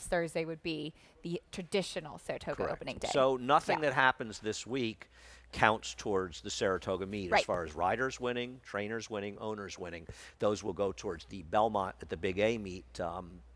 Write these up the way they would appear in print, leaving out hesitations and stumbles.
next Thursday would be the traditional Saratoga Correct. opening day. So nothing that happens this week counts towards the Saratoga meet as Right. far as riders winning, trainers winning, owners winning. Those will go towards the Belmont at the Big A meet,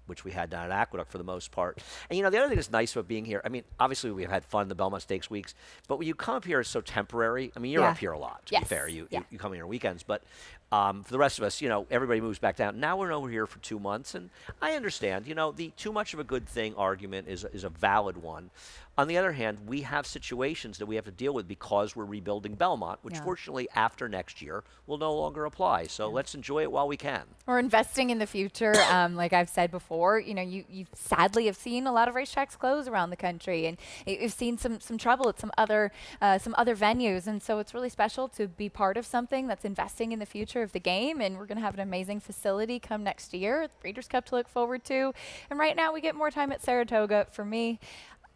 which we had down at Aqueduct for the most part. And, the other thing that's nice about being here, I mean, obviously we've had fun the Belmont Stakes weeks, but when you come up here, it's so temporary. I mean, you're up here a lot, to be Yes. fair. You Yeah. come here on weekends, but for the rest of us, everybody moves back down. Now we're over here for 2 months, and I understand, the too much of a good thing argument is a valid one. On the other hand, we have situations that we have to deal with because we're rebuilding Belmont, which fortunately after next year will no longer apply. So let's enjoy it while we can. We're investing in the future. Like I've said before, you sadly have seen a lot of racetracks close around the country, and you've seen some trouble at some other venues. And so it's really special to be part of something that's investing in the future of the game. And we're going to have an amazing facility come next year, Breeders' Cup to look forward to. And right now we get more time at Saratoga. For me,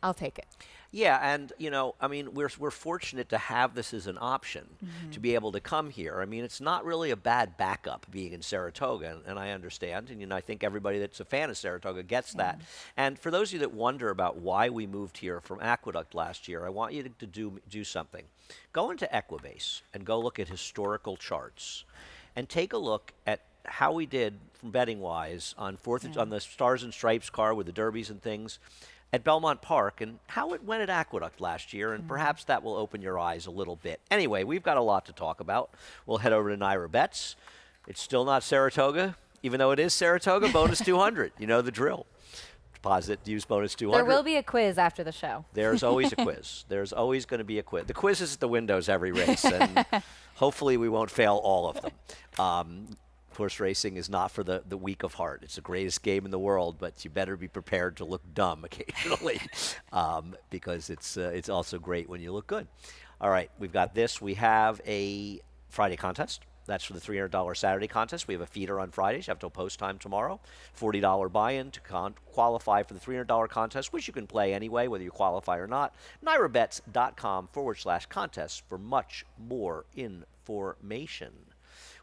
I'll take it. Yeah, and I mean, we're fortunate to have this as an option to be able to come here. I mean, it's not really a bad backup being in Saratoga, and I understand, and I think everybody that's a fan of Saratoga gets that. And for those of you that wonder about why we moved here from Aqueduct last year, I want you to do something. Go into Equibase and go look at historical charts, and take a look at how we did from betting wise on on the Stars and Stripes car with the derbies and things at Belmont Park, and how it went at Aqueduct last year, and perhaps that will open your eyes a little bit. Anyway, we've got a lot to talk about. We'll head over to NYRA Bets. It's still not Saratoga, even though it is Saratoga, bonus 200. You know the drill. Deposit, use bonus 200. There will be a quiz after the show. There's always a quiz. There's always going to be a quiz. The quiz is at the windows every race, and hopefully we won't fail all of them. Horse racing is not for the weak of heart. It's the greatest game in the world, but you better be prepared to look dumb occasionally because it's also great when you look good. All right, we've got this. We have a Friday contest. That's for the $300 Saturday contest. We have a feeder on Fridays. You have till post time tomorrow. $40 buy-in to qualify for the $300 contest, which you can play anyway, whether you qualify or not. NYRABets.com/contests for much more information.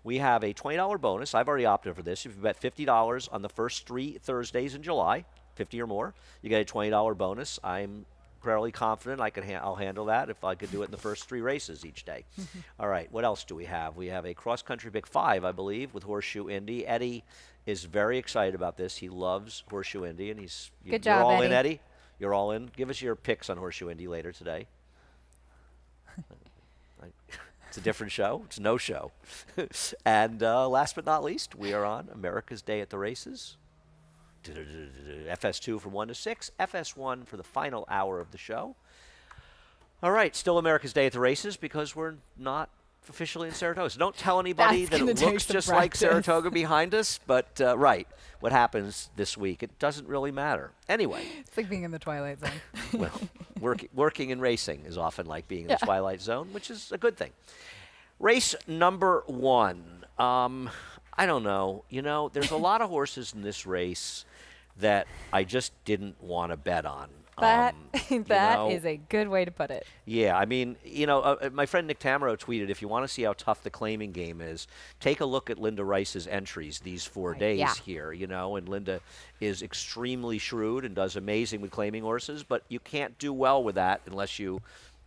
We have a $20 bonus. I've already opted for this. If you bet $50 on the first 3 Thursdays in July, 50 or more, you get a $20 bonus. I'm fairly confident I'll handle that if I could do it in the first 3 races each day. All right, what else do we have? We have a cross-country Big 5, I believe, with Horseshoe Indy. Eddie is very excited about this. He loves Horseshoe Indy, and Good job, you're all Eddie. in, Eddie? You're all in? Give us your picks on Horseshoe Indy later today. It's a different show. It's no show. And last but not least, we are on America's Day at the Races. FS2 from 1 to 6. FS1 for the final hour of the show. All right, still America's Day at the Races because we're not officially in Saratoga. So don't tell anybody That's that it gonna looks take some just like practice. Saratoga behind us. But, right, what happens this week, it doesn't really matter. Anyway. It's like being in the Twilight Zone. Well, working and racing is often like being in the Twilight Zone, which is a good thing. Race number 1. I don't know. There's a lot of horses in this race that I just didn't want to bet on. That is a good way to put it. Yeah, I mean, my friend Nick Tamaro tweeted, if you want to see how tough the claiming game is, take a look at Linda Rice's entries these 4 days here, and Linda is extremely shrewd and does amazing with claiming horses, but you can't do well with that unless you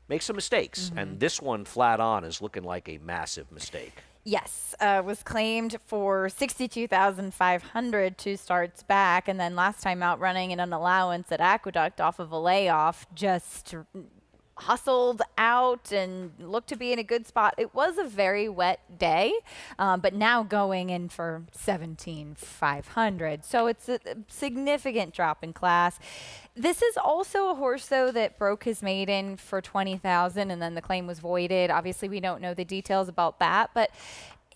make some mistakes. And this one flat on is looking like a massive mistake. Yes, was claimed for $62,500 2 starts back, and then last time out running in an allowance at Aqueduct off of a layoff, just hustled out and looked to be in a good spot. It was a very wet day, but now going in for $17,500. So it's a significant drop in class. This is also a horse, though, that broke his maiden for $20,000 and then the claim was voided. Obviously, we don't know the details about that, but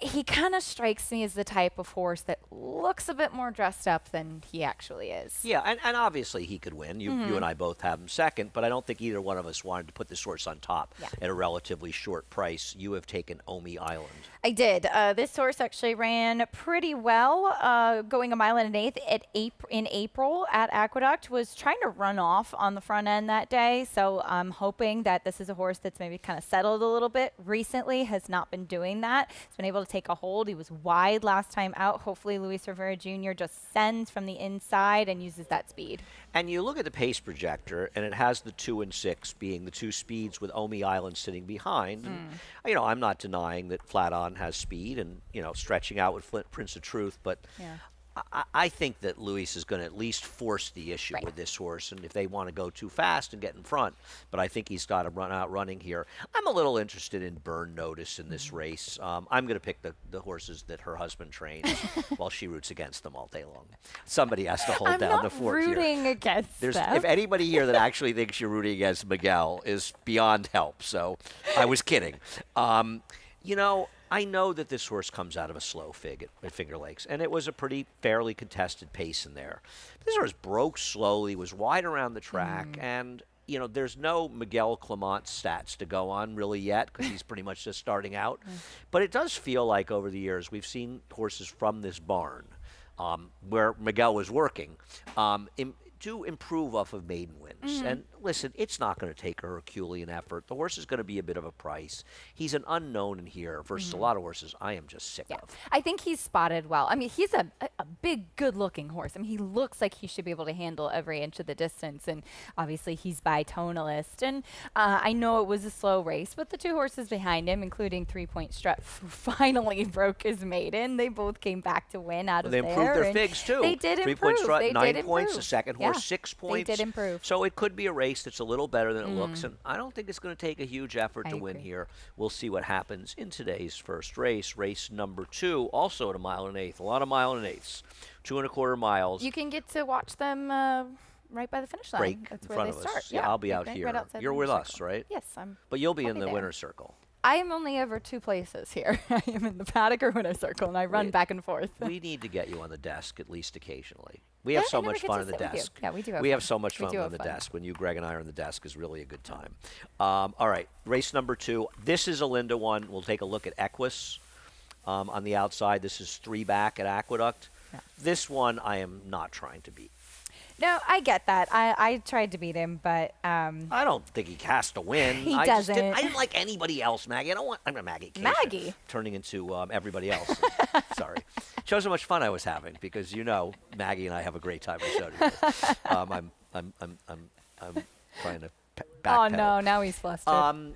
he kind of strikes me as the type of horse that looks a bit more dressed up than he actually is. Yeah, and obviously he could win. You and I both have him second, but I don't think either one of us wanted to put this horse on top at a relatively short price. You have taken Omi Island. I did. This horse actually ran pretty well, going a mile and an eighth in April at Aqueduct. Was trying to run off on the front end that day, so I'm hoping that this is a horse that's maybe kind of settled a little bit recently, has not been doing that. He's been able to take a hold. He was wide last time out. Hopefully Luis Rivera Jr. just sends from the inside and uses that speed. And you look at the pace projector, and it has the 2 and 6 being the two speeds with Omi Island sitting behind. And, you know, I'm not denying that Flat On has speed and, you know, stretching out with Flint Prince of Truth, but I think that Luis is going to at least force the issue with this horse, and if they want to go too fast and get in front, but I think he's got to run out running here. I'm a little interested in Burn Notice in this race. I'm going to pick the horses that her husband trains while she roots against them all day long. Somebody has to hold down the fort here. I'm not rooting against them. If anybody here that actually thinks you're rooting against Miguel is beyond help, so I was kidding. You know, I know that this horse comes out of a slow fig at Finger Lakes, and it was a pretty fairly contested pace in there. This horse broke slowly, was wide around the track, and, you know, there's no Miguel Clement stats to go on really yet because he's pretty much just starting out. But it does feel like over the years we've seen horses from this barn where Miguel was working do improve off of maiden wins. And listen, it's not going to take a Herculean effort. The horse is going to be a bit of a price. He's an unknown in here versus a lot of horses I am just sick of. I think he's spotted well. I mean, he's a big, good-looking horse. I mean, he looks like he should be able to handle every inch of the distance, and obviously he's by Tonalist. And I know it was a slow race, but the two horses behind him, including 3 Point Strut, finally broke his maiden. They both came back to win out of there. They improved their figs, too. They did 3 improve. Point Strut, They 9 did points. improve. The second horse, 6 points. They did improve. So it could be a race that's a little better than it looks, and I don't think it's going to take a huge effort to win agree. here. We'll see what happens in today's first race, race number 2, also at 1 1/8. A lot of 1 1/8, 2 1/4 miles. You can get to watch them right by the finish line. Break That's in where front they of start. us. Yeah, I'll be out right, here. Right outside You're the with winner's us, circle. right? Yes, But you'll be I'll in be the there. winner's circle. I am only ever 2 places here. I am in the paddock or winner's circle, and I run back and forth. We need to get you on the desk at least occasionally. We have Yeah, so I never much get fun to on the sit with you. desk. Yeah, we do have We have fun. so much We fun do on have the fun. desk. When you, Greg, and I are on the desk is really a good time. All right, race number 2. This is a Linda one. We'll take a look at Equus on the outside. This is 3 back at Aqueduct. Yeah. This one I am not trying to beat. No, I get that. I tried to beat him, but I don't think he has to win. He I doesn't. I didn't like anybody else, Maggie. I don't want. I'm a Maggie. Kasher, Maggie? turning into everybody else. Sorry. Shows how much fun I was having because you know Maggie and I have a great time on the show together. I'm trying to backpedal. oh no, now he's flustered.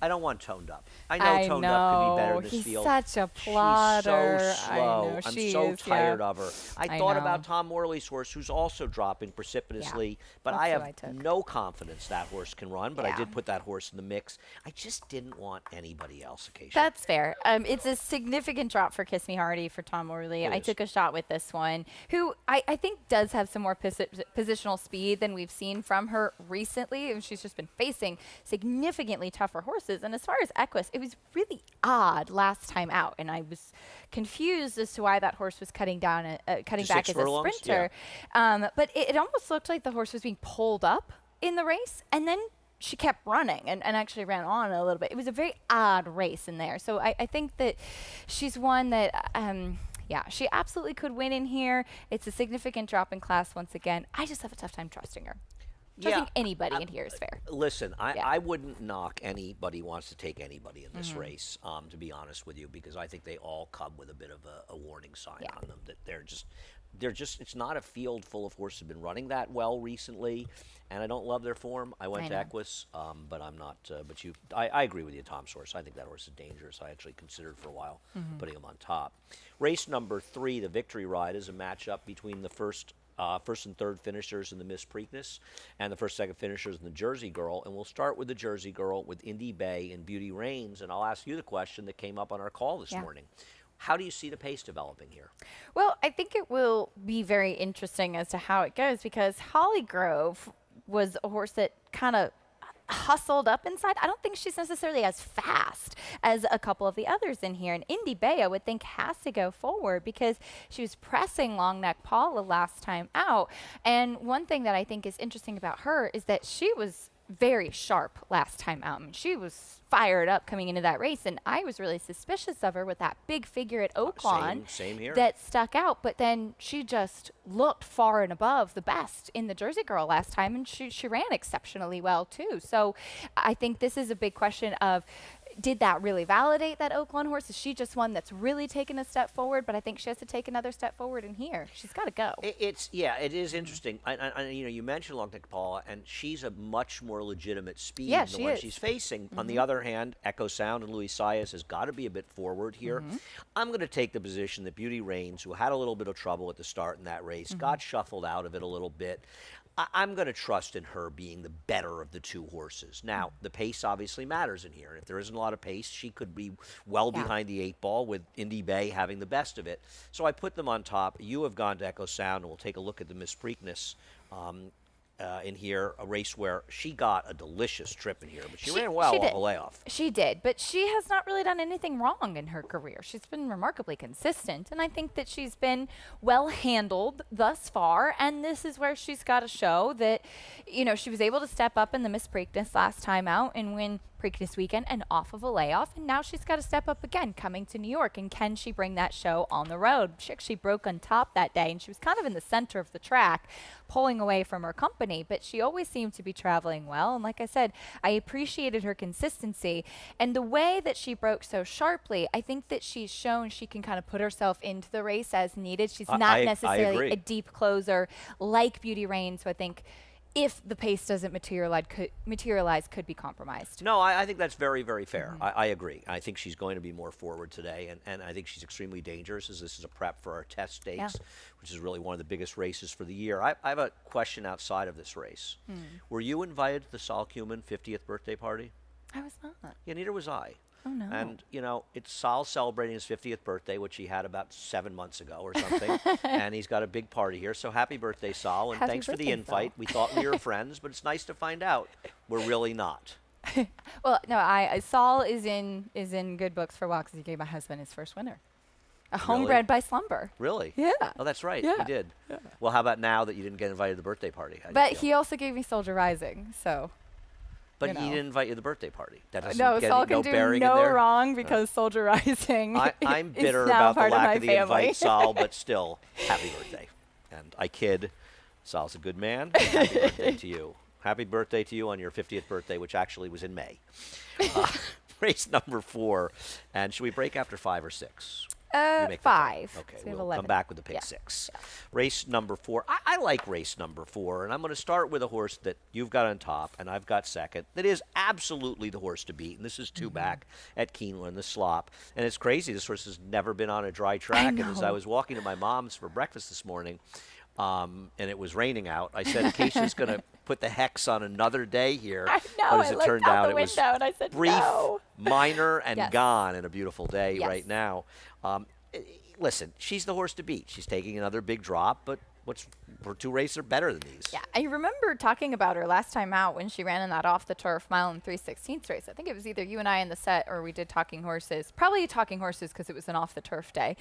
I don't want toned up. I know toned up could be better in this He's field. such a plotter. She's so slow. I know, I'm she so is, tired yeah. of her. I I thought know. about Tom Morley's horse, who's also dropping precipitously, but that's I who have I took. no confidence that horse can run. But I Yeah. did put that horse in the mix. I just didn't want anybody else occasionally. That's fair. It's a significant drop for Kiss Me Hardy for Tom Morley. It I is. took a shot with this one, who I think does have some more positional speed than we've seen from her recently. And she's just been facing significantly tougher horses. And as far as Equus, it was really odd last time out, and I was confused as to why that horse was cutting back as 6 a furlongs? sprinter. But it almost looked like the horse was being pulled up in the race, and then she kept running and actually ran on a little bit. It was a very odd race in there. So I think that she's one that, she absolutely could win in here. It's a significant drop in class once again. I just have a tough time trusting her. Trusting anybody in here is fair. Listen, Yeah. I wouldn't knock anybody who wants to take anybody in this race, to be honest with you, because I think they all come with a bit of a warning sign on them that they're just it's not a field full of horses who've been running that well recently, and I don't love their form. I went to know. Equus, but I'm not. I agree with you, Tom's horse. I think that horse is dangerous. I actually considered for a while putting him on top. Race number 3, the Victory Ride, is a matchup between the first and third finishers in the Miss Preakness and the first, second finishers in the Jersey Girl. And we'll start with the Jersey Girl with Indy Bay and Beauty Reigns. And I'll ask you the question that came up on our call this morning. How do you see the pace developing here? Well, I think it will be very interesting as to how it goes, because Holly Grove was a horse that kind of hustled up inside. I don't think she's necessarily as fast as a couple of the others in here. And Indy Bay, I would think, has to go forward because she was pressing Long Neck Paula last time out. And one thing that I think is interesting about her is that she was very sharp last time out. I mean, she was fired up coming into that race, and I was really suspicious of her with that big figure at Oaklawn Same here. that stuck out. But then she just looked far and above the best in the Jersey Girl last time, and she ran exceptionally well too. So I think this is a big question of, did that really validate that Oaklawn horse? Is she just one that's really taken a step forward? But I think she has to take another step forward in here. She's got to go. It is interesting. You mentioned Long Neck Paula, and she's a much more legitimate speed Yeah, than the she one is. she's facing. On the other hand, Echo Sound and Luis Saez has got to be a bit forward here. I'm going to take the position that Beauty Reigns, who had a little bit of trouble at the start in that race, got shuffled out of it a little bit. I'm going to trust in her being the better of the two horses. Now, the pace obviously matters in here. And if there isn't a lot of pace, she could be well behind the 8 ball with Indy Bay having the best of it. So I put them on top. You have gone to Echo Sound, and we'll take a look at the Miss Preakness in here, a race where she got a delicious trip in here, but she ran well off a layoff. She did, but she has not really done anything wrong in her career. She's been remarkably consistent, and I think that she's been well handled thus far, and this is where she's got to show that, she was able to step up in the Miss Preakness last time out and win Preakness weekend and off of a layoff, and now she's got to step up again coming to New York. And can she bring that show on the road? She actually broke on top that day, and she was kind of in the center of the track, pulling away from her company, but she always seemed to be traveling well. And like I said, I appreciated her consistency and the way that she broke so sharply. I think that she's shown she can kind of put herself into the race as needed. She's not necessarily a deep closer like Beauty Reigns, so I think if the pace doesn't materialize, could be compromised. No, I think that's very, very fair. I agree. I think she's going to be more forward today, and I think she's extremely dangerous as this is a prep for our test stakes, which is really one of the biggest races for the year. I have a question outside of this race. Were you invited to the Saul Kuman 50th birthday party? I was not. Yeah, neither was I. Oh, no. And, it's Saul celebrating his 50th birthday, which he had about 7 months ago or something. And he's got a big party here. So happy birthday, Saul. And thanks for the invite. We thought we were friends, but it's nice to find out we're really not. Well, no, Saul is in good books for a while because he gave my husband his first winner. A homebred by Slumber. Really? Yeah. Oh, that's right. Yeah. You did. Yeah. Well, how about now that you didn't get invited to the birthday party? But he also gave me Soldier Rising, so... But he didn't invite you to the birthday party. That doesn't no, get Saul can do no wrong because Soldier Rising I'm bitter is now about the part lack of of my the family. invite, Saul, but still, happy birthday. And I kid. Saul's a good man. Happy birthday to you. Happy birthday to you on your 50th birthday, which actually was in May. Race number 4. And should we break after 5 or 6? 5. Okay, So we'll come back with the pick 6. Yeah. Race number 4. I like race number 4, and I'm going to start with a horse that you've got on top and I've got second. That is absolutely the horse to beat, and this is 2 back at Keeneland, the Slop. And it's crazy. This horse has never been on a dry track. And as I was walking to my mom's for breakfast this morning, and it was raining out, I said, Acacia's going to put the hex on another day here. I know. But as it turned out, it was and I said, brief, no. minor, and gone in a beautiful day right now. Listen, she's the horse to beat. She's taking another big drop, but her 2 races are better than these. Yeah, I remember talking about her last time out when she ran in that off-the-turf mile and 3/16 race. I think it was either you and I in the set or we did Talking Horses. Probably Talking Horses because it was an off-the-turf day.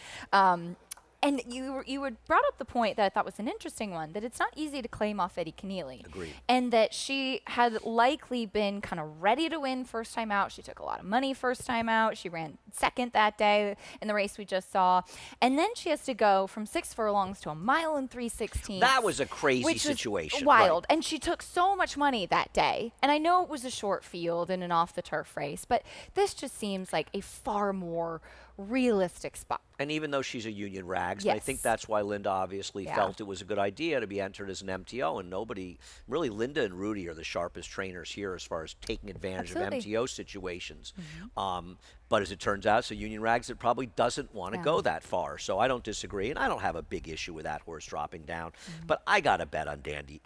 And you had brought up the point that I thought was an interesting one, that it's not easy to claim off Eddie Keneally. Agreed. And that she had likely been kind of ready to win first time out. She took a lot of money first time out. She ran second that day in the race we just saw. And then she has to go from 6 furlongs to a mile and 3/16. That was a crazy which situation. Was wild. Right. And she took so much money that day. And I know it was a short field and an off-the-turf race, but this just seems like a far more realistic spot. And even though she's a Union Rags, Yes. and I think that's why Linda obviously felt it was a good idea to be entered as an MTO, and nobody, really Linda and Rudy are the sharpest trainers here as far as taking advantage of MTO situations. But as it turns out, so Union Rags, it probably doesn't want to go that far. So I don't disagree, and I don't have a big issue with that horse dropping down. But I got to bet on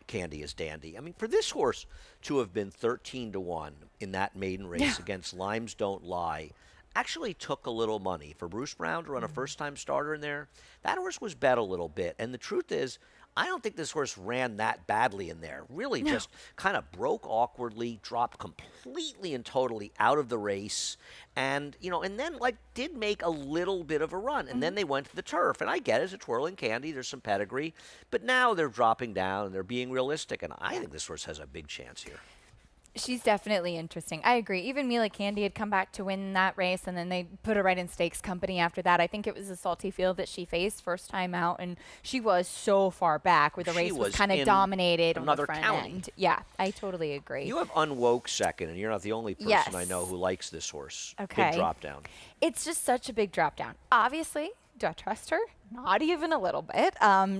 Candy is Dandy. I mean, for this horse to have been 13-1 in that maiden race against Limes Don't Lie, actually took a little money. For Bruce Brown to run a first-time starter in there, that horse was bet a little bit. And the truth is, I don't think this horse ran that badly in there. Really just kind of broke awkwardly, dropped completely and totally out of the race, and, and then, did make a little bit of a run. And then they went to the turf. And I get it, it's a twirling candy, there's some pedigree. But now they're dropping down, and they're being realistic. And I think this horse has a big chance here. She's definitely interesting. I agree. Even Mila Candy had come back to win that race, and then they put her right in Stakes Company after that. I think it was a salty field that she faced first time out, and she was so far back where the She race was was kind of in dominated on the another front county. end. Yeah, I totally agree. You have Unwoke second, and you're not the only person Yes. I know who likes this horse. Okay. Big drop down. It's just such a big drop down. Obviously, do I trust her? Not even a little bit.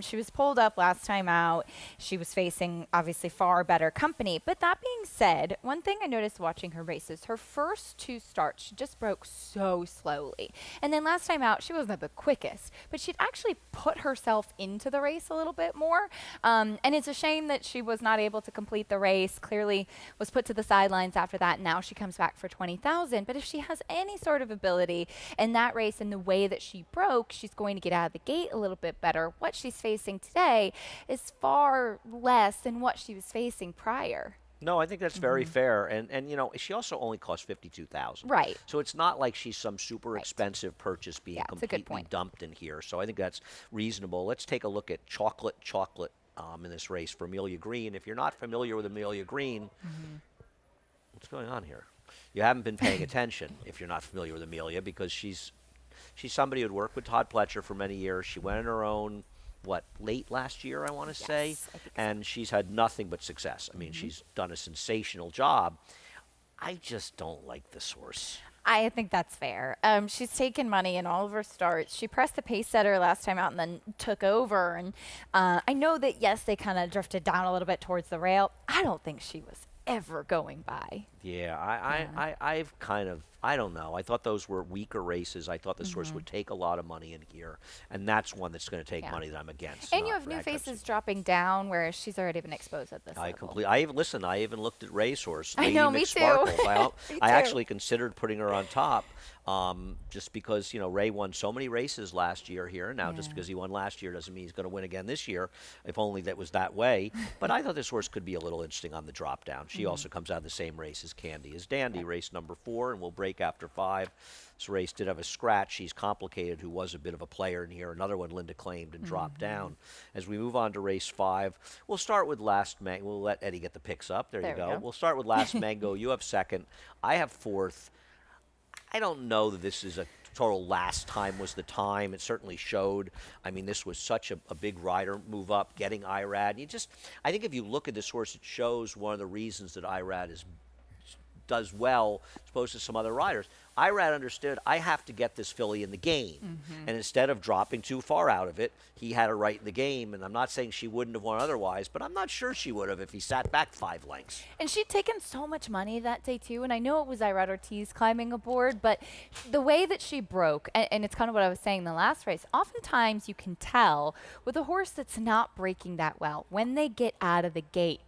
She was pulled up last time out. She was facing obviously far better company. But that being said, one thing I noticed watching her races, her first two starts, she just broke so slowly. And then last time out, she wasn't the quickest, but she'd actually put herself into the race a little bit more. And it's a shame that she was not able to complete the race. Clearly was put to the sidelines after that. Now she comes back for 20,000. But if she has any sort of ability in that race in the way that she broke, she's going to get out of the gate a little bit better. What she's facing today is far less than what she was facing prior. No, I think that's very fair, and you know she also only cost 52,000. Right. So it's not like she's some super expensive purchase being Yeah, it's a good completely point. dumped in here. So I think that's reasonable. Let's take a look at Chocolate in this race for Amelia Green. If you're not familiar with Amelia Green, what's going on here? You haven't been paying attention if you're not familiar with Amelia because she's somebody who'd worked with Todd Pletcher for many years. She went on her own, late last year, I want to say, Yes, I think so. and she's had nothing but success. I mean, she's done a sensational job. I just don't like this horse. I think that's fair. She's taken money in all of her starts. She pressed the pace setter last time out and then took over. And I know that, yes, they kind of drifted down a little bit towards the rail. I don't think she was ever going by. Yeah, I've kind of, I don't know. I thought those were weaker races. I thought this horse would take a lot of money in here, and that's one that's going to take Yeah. money that I'm against. And you not have new Brad Cupsey. faces dropping down, whereas she's already been exposed at this level. I even looked at Racehorse. I Lady know, me too. McSparkle. Me I too. actually considered putting her on top, just because Ray won so many races last year here. Now, just Yeah. because he won last year doesn't mean he's going to win again this year. If only that was that way. But I thought this horse could be a little interesting on the drop down. She also comes out of the same race as Candy as Dandy, race number 4, and we'll break after 5. This race did have a scratch. She's Complicated, who was a bit of a player in here. Another one Linda claimed and dropped down. As we move on to race 5, we'll start with Last Mango. We'll let Eddie get the picks up. There There you we go. go. We'll start with Last Mango. You have second. I have fourth. I don't know that this is a total last time was the time. It certainly showed. I mean, this was such a big rider move up, getting Irad. I think if you look at this horse, it shows one of the reasons that Irad does well as opposed to some other riders. Irad understood, I have to get this filly in the game. And instead of dropping too far out of it, he had her right in the game. And I'm not saying she wouldn't have won otherwise, but I'm not sure she would have if he sat back 5 lengths. And she'd taken so much money that day, too. And I know it was Irad Ortiz climbing aboard, but the way that she broke, and it's kind of what I was saying in the last race, oftentimes you can tell with a horse that's not breaking that well, when they get out of the gate,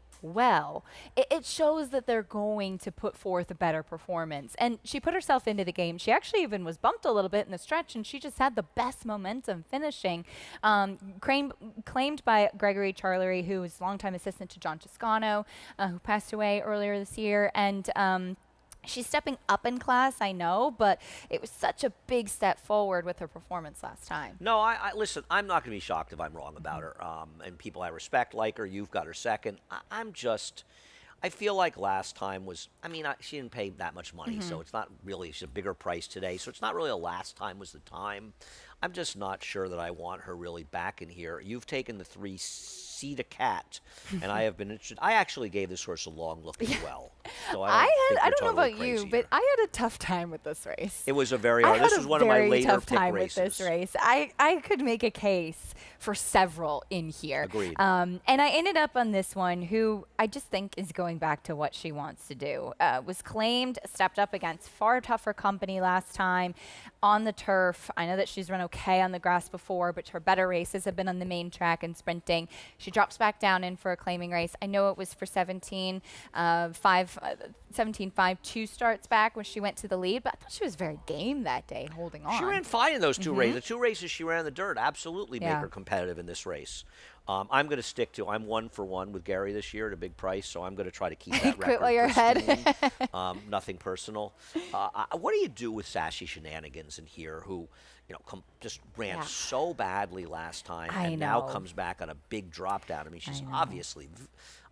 it shows that they're going to put forth a better performance. And she put herself into the game. She actually even was bumped a little bit in the stretch, and she just had the best momentum finishing. Claimed by Gregory Charlery, who was longtime assistant to John Toscano, who passed away earlier this year. And she's stepping up in class, I know, but it was such a big step forward with her performance last time. No, I listen, I'm not going to be shocked if I'm wrong about her. And people I respect like her. You've got her second. I feel like last time was, she didn't pay that much money, so it's not really, she's a bigger price today, so it's not really a last time was the time. I'm just not sure that I want her really back in here. You've taken the 3 Seed a Cat, and I have been interested. I actually gave this horse a long look as well. So I think don't we're know totally about you, crazy but here. I had a tough time with this race. It was a very I hard. had This a was one of my very later tough pick time races. with this race. I could make a case for several in here. Agreed. And I ended up on this one, who I just think is going back to what she wants to do. Was claimed, stepped up against far tougher company last time on the turf. I know that she's run okay on the grass before, but her better races have been on the main track and sprinting. She drops back down in for a claiming race. I know it was for 17-5, 2 starts back when she went to the lead, but I thought she was very game that day, holding on. She ran fine in those 2 races. The 2 races she ran in the dirt absolutely make Yeah. her competitive in this race. I'm going to stick to, I'm 1 for 1 with Gary this year at a big price, so I'm going to try to keep that record. Quit while you're ahead. pristine. Nothing personal. What do you do with Sassy Shenanigans in here, who just ran Yeah. so badly last time I and now know. comes back on a big drop down? She's know. obviously,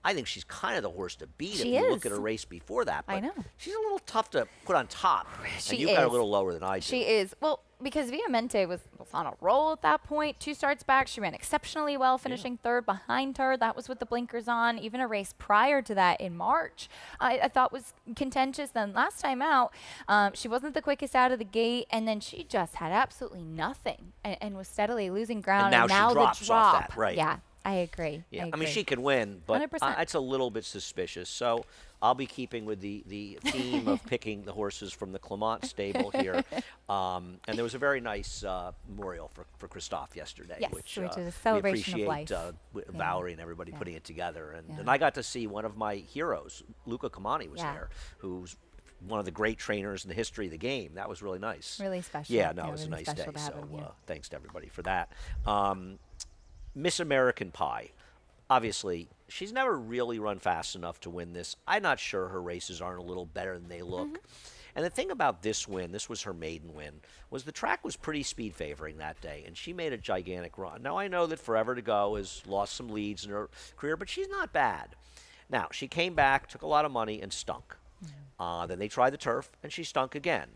I think she's kind of the horse to beat She if you look is. at her race before that. But I know. she's a little tough to put on top. She and you've got her a is. little lower than I do. She is. Well, because Viamente was on a roll at that point. 2 starts back, she ran exceptionally well, finishing third behind her. That was with the blinkers on. Even a race prior to that in March, I thought was contentious. Then last time out, she wasn't the quickest out of the gate, and then she just had absolutely nothing and was steadily losing ground. And now she drops the off drop. that, right. Yeah, I agree. Yeah, I I mean, agree. she could win, but 100%. it's a little bit suspicious. So I'll be keeping with the theme of picking the horses from the Clement stable here. And there was a very nice memorial for Christophe yesterday, Yes, which which is a celebration of we life. appreciate Valerie and everybody putting it together. And, Yeah. and I got to see one of my heroes, Luca Camani was Yeah. there, who's one of the great trainers in the history of the game. That was really nice. Really special. Yeah, no, it was a really nice day. special to have So him, yeah. thanks to everybody for that. Miss American Pie. Obviously, she's never really run fast enough to win this. I'm not sure her races aren't a little better than they look. And the thing about this win, this was her maiden win, was the track was pretty speed favoring that day, and she made a gigantic run. Now, I know that Forever to Go has lost some leads in her career, but she's not bad. Now, she came back, took a lot of money, and stunk. Then they tried the turf, and she stunk again.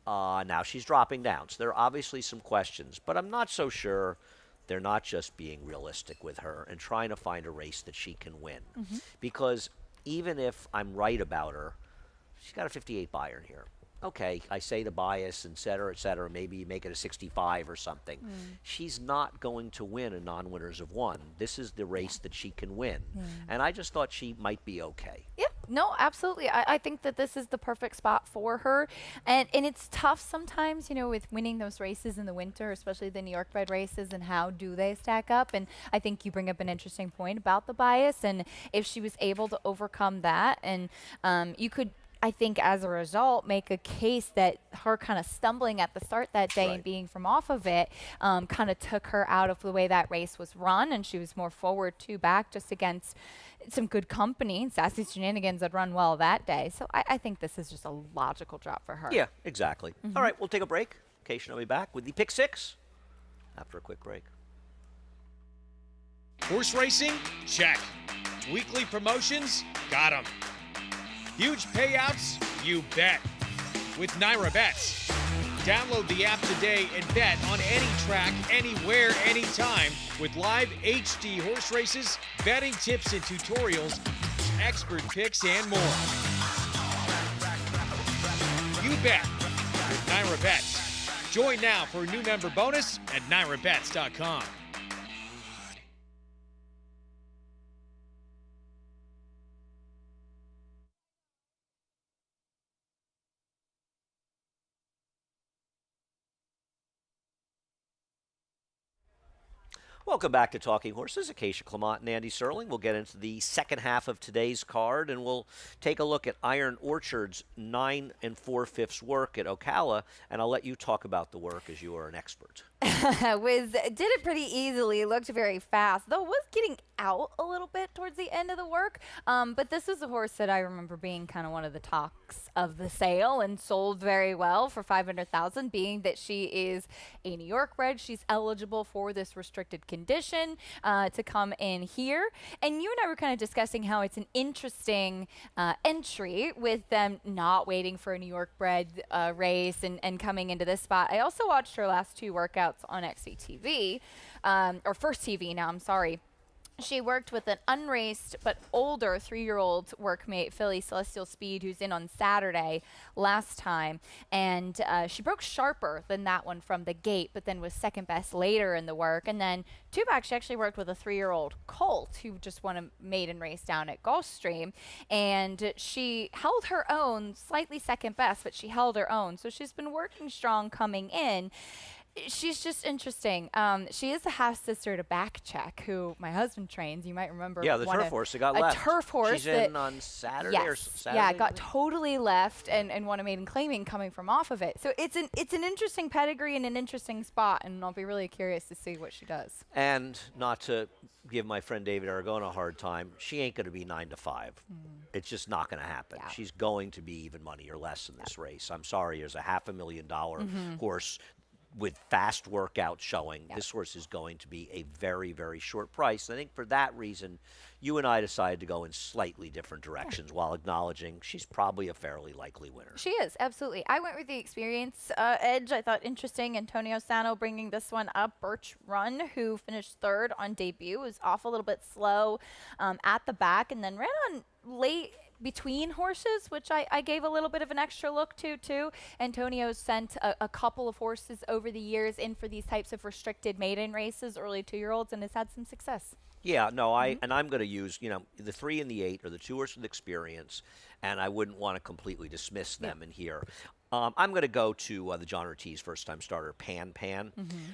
Now she's dropping down. So there are obviously some questions, but I'm not so sure they're not just being realistic with her and trying to find a race that she can win. Because even if I'm right about her, she's got a 58 Bayern here. Okay, I say the bias, et cetera, maybe you make it a 65 or something. She's not going to win a non-winners of one. This is the race that she can win. And I just thought she might be okay. Yeah, no, absolutely. I think that this is the perfect spot for her. And it's tough sometimes, with winning those races in the winter, especially the New York bred races, and how do they stack up. And I think you bring up an interesting point about the bias. And if she was able to overcome that, and you could, I think, as a result, make a case that her kind of stumbling at the start that day and Right. being from off of it kind of took her out of the way that race was run, and she was more forward to back just against some good company. Sassy Shenanigans had run well that day. So I think this is just a logical drop for her. Yeah, exactly. All right, we'll take a break. Cation will be back with the Pick Six after a quick break. Horse racing? Check. Weekly promotions? Got 'em. Huge payouts? You bet. With Naira Bets. Download the app today and bet on any track, anywhere, anytime with live HD horse races, betting tips and tutorials, expert picks, and more. You bet with Naira Bets. Join now for a new member bonus at NairaBets.com. Welcome back to Talking Horses. Acacia Clement and Andy Serling. We'll get into the second half of today's card, and we'll take a look at Iron Orchard's 9 4/5 work at Ocala, and I'll let you talk about the work as you are an expert. Did it pretty easily, looked very fast, though was getting out a little bit towards the end of the work. But this was a horse that I remember being kind of one of the talks of the sale and sold very well for $500,000, being that she is a New York bred. She's eligible for this restricted condition to come in here. And you and I were kind of discussing how it's an interesting entry with them not waiting for a New York bred race and coming into this spot. I also watched her last 2 workouts on XCTV, or First TV now, I'm sorry. She worked with an unraced but older 3-year-old workmate, filly Celestial Speed, who's in on Saturday last time. And she broke sharper than that one from the gate, but then was second best later in the work. And then 2 back, she actually worked with a 3-year-old colt who just won a maiden race down at Gulfstream. And she held her own, slightly second best, but she held her own. So she's been working strong coming in. She's just interesting. She is the half sister to Back Check, who my husband trains. You might remember. Yeah, the turf horse that got left. A turf horse. She's in on Saturday or Saturday? Yeah, got totally left and won a maiden claiming coming from off of it. So it's an interesting pedigree and an interesting spot, and I'll be really curious to see what she does. And not to give my friend David Aragona a hard time, she ain't going to be 9 to 5. It's just not going to happen. Yeah. She's going to be even money or less in this race. I'm sorry, there's a $500,000 horse with fast workout showing, this horse is going to be a very, very short price. And I think for that reason, you and I decided to go in slightly different directions while acknowledging she's probably a fairly likely winner. She is, absolutely. I went with the experience edge. I thought interesting. Antonio Sano bringing this one up. Birch Run, who finished third on debut, was off a little bit slow at the back and then ran on late between horses, which I gave a little bit of an extra look to too. Antonio's sent a couple of horses over the years in for these types of restricted maiden races, early 2-year-olds, and has had some success. Yeah, no, and I'm going to use, the 3 and the 8 are the 2 horses with experience, and I wouldn't want to completely dismiss them in here. I'm going to go to the John Ortiz first-time starter, Pan.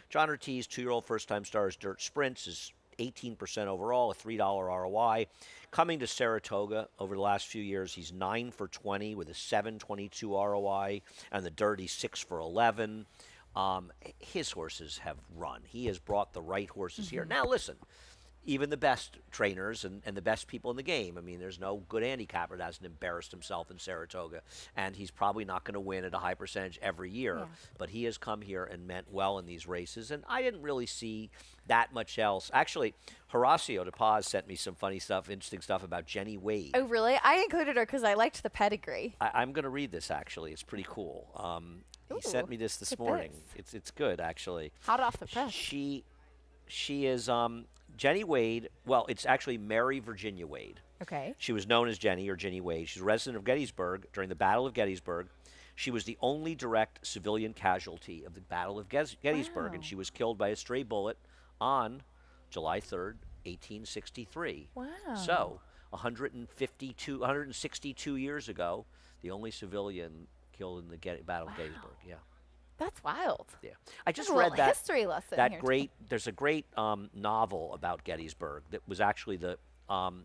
John Ortiz, 2-year-old first-time starters, Dirt Sprints, is 18% overall, a $3 ROI. Coming to Saratoga over the last few years, he's 9 for 20 with a 7.22 ROI, and the Dirt he's 6 for 11. His horses have run. He has brought the right horses here. Now, listen. Even the best trainers and the best people in the game. I mean, there's no good handicapper that hasn't embarrassed himself in Saratoga, and he's probably not going to win at a high percentage every year. But he has come here and meant well in these races, and I didn't really see that much else. Actually, Horacio De Paz sent me some funny stuff, interesting stuff about Jenny Wade. Oh, really? I included her because I liked the pedigree. I'm going to read this, actually. It's pretty cool. He sent me this morning. It's good, actually. Hot off the press. She is Jenny Wade. Well, it's actually Mary Virginia Wade. Okay. She was known as Jenny or Jenny Wade. She's a resident of Gettysburg. During the Battle of Gettysburg, she was the only direct civilian casualty of the Battle of Gettysburg, and she was killed by a stray bullet on July 3rd, 1863. Wow. So, 162 years ago, the only civilian killed in the Battle of Gettysburg. Yeah. That's wild. Yeah, I just There's a read little that history lesson that here, great. There's a great novel about Gettysburg that was actually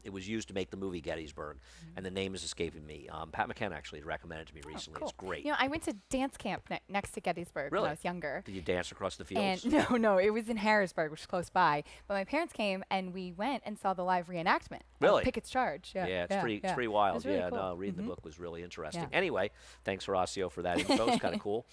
it was used to make the movie Gettysburg, and the name is escaping me. Pat McKenna actually recommended it to me recently. Cool. It's great. I went to dance camp next to Gettysburg when I was younger. Did you dance across the fields? And no, it was in Harrisburg, which is close by. But my parents came and we went and saw the live reenactment. Really? Of Pickett's Charge. Yeah, it's pretty wild. It was really cool. No, reading the book was really interesting. Yeah. Anyway, thanks Horacio for that info. It's kind of cool.